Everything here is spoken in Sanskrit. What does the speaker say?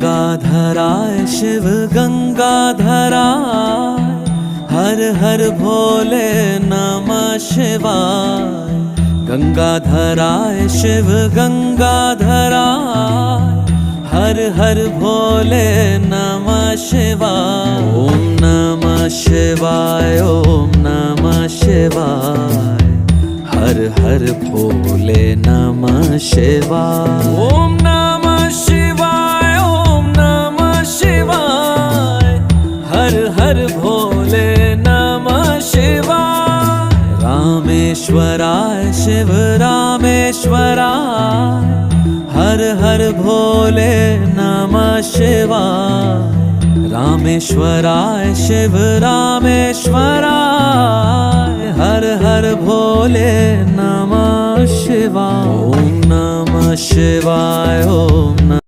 गंगाधराय शिव गंगाधराय, हर हर भोले नमः शिवाय। गंगाधराय शिव गंगाधराय, हर हर भोले नमः शिवाय। ओम नमः शिवाय, ओम नमः शिवाय, हर हर भोले नमः शिवाय। ओम नमः शिवाय, ओम नमः शिवाय, हर हर भोले नमः शिवाय। रामेश्वराय शिव रामेश्वराय, हर हर भोले नमः शिवाय। रामेश्वराय शिव रामेश्वराय, हर हर भोले नमः शिवाय। ओम नमः शिवाय, ओम